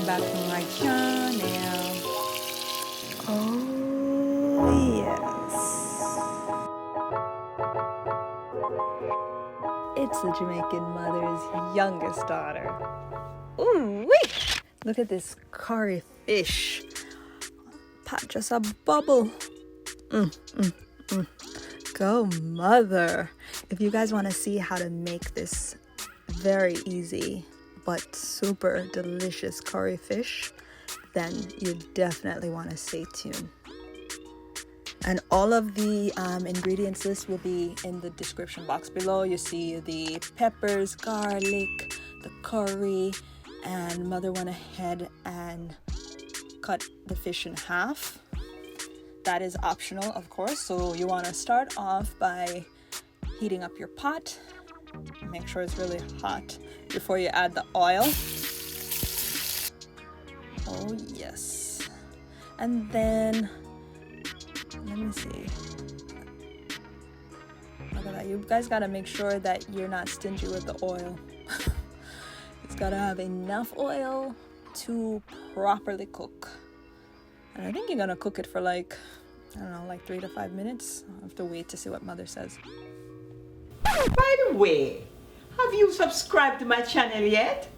back to my channel. Oh yes, it's the Jamaican Mother's youngest daughter. Ooh wee! Look at this curry fish. Pot just a bubble. Go Mother! If you guys want to see how to make this very easy but super delicious curry fish, then you definitely want to stay tuned. And all of the ingredients list will be in the description box below. You see the peppers, garlic, the curry, and Mother went ahead and cut the fish in half. That is optional, of course. So you want to start off by heating up your pot. Make sure it's really hot before you add the oil. Oh yes. And then let me see. Look at that. You guys got to make sure that you're not stingy with the oil. It's got to have enough oil to properly cook. And I think you're going to cook it for like 3 to 5 minutes. I'll have to wait to see what Mother says. By the way, have you subscribed to my channel yet?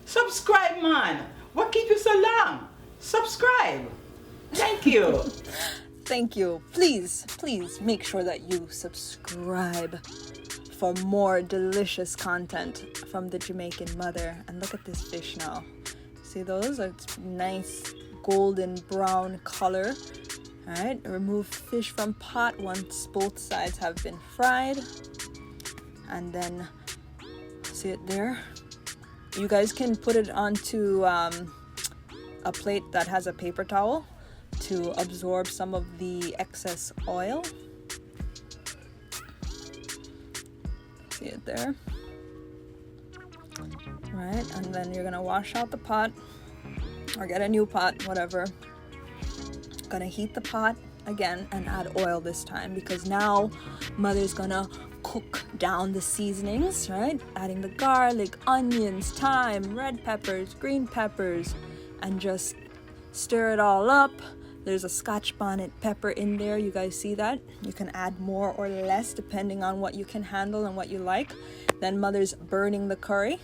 Subscribe, man. What keep you so long? Subscribe. Thank you. Thank you. Please make sure that you subscribe for more delicious content from the Jamaican Mother. And look at this fish now. See those? It's nice golden brown color. All right, remove fish from pot once both sides have been fried. And then, see it there? You guys can put it onto a plate that has a paper towel to absorb some of the excess oil. See it there? Right, and then you're gonna wash out the pot or get a new pot, whatever. Gonna heat the pot again and add oil this time, because now Mother's gonna cook down the seasonings, right? Adding the garlic, onions, thyme, red peppers, green peppers, and just stir it all up. There's a Scotch Bonnet pepper in there. You guys see that? You can add more or less depending on what you can handle and what you like. Then Mother's burning the curry.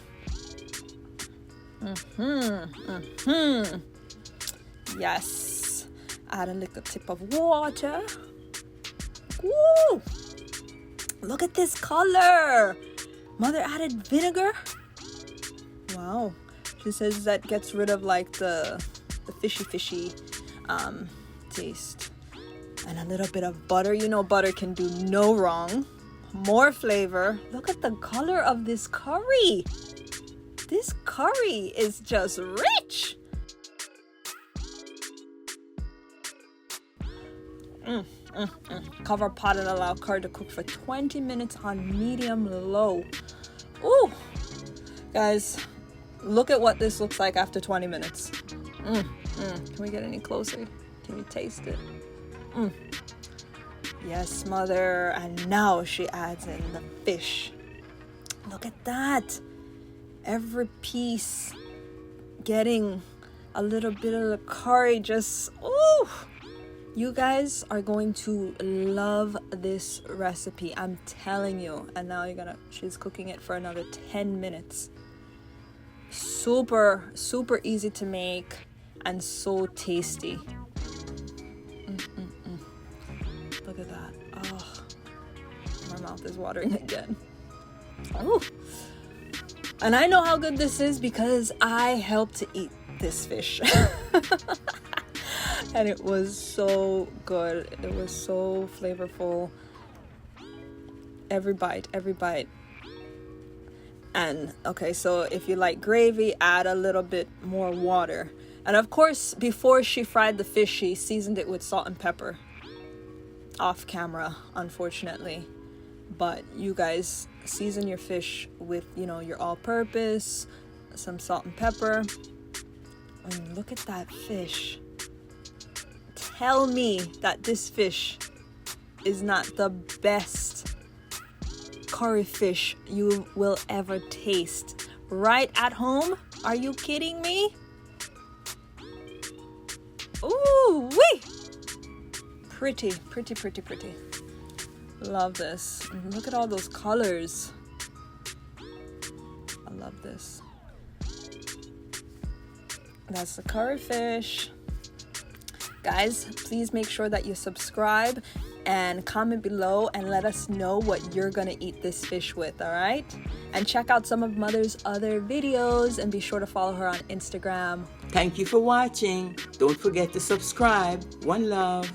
Yes. Add a little tip of water. Woo! Look at this color. Mother added vinegar. Wow. She says that gets rid of like the fishy taste. And a little bit of butter. You know butter can do no wrong. More flavor. Look at the color of this curry. This curry is just rich. Cover pot and allow curry to cook for 20 minutes on medium low. Ooh, guys, look at what this looks like after 20 minutes. Can we get any closer? Can you taste it? Yes, Mother. And now she adds in the fish. Look at that. Every piece getting a little bit of the curry. Just ooh. You guys are going to love this recipe, I'm telling you. And now she's cooking it for another 10 minutes. Super easy to make and so tasty. Look at that. Oh, my mouth is watering again. Oh, and I know how good this is because I helped to eat this fish. And it was so good. It was so flavorful. Every bite. And okay, so if you like gravy, add a little bit more water. And of course, before she fried the fish, she seasoned it with salt and pepper. Off camera, unfortunately. But you guys season your fish with, your all-purpose, some salt and pepper. And look at that fish. Tell me that this fish is not the best curry fish you will ever taste. Right at home? Are you kidding me? pretty. Love this. And look at all those colors. I love this. That's the curry fish. Guys, please make sure that you subscribe and comment below and let us know what you're gonna eat this fish with, all right? And check out some of Mother's other videos and be sure to follow her on Instagram. Thank you for watching. Don't forget to subscribe. One love.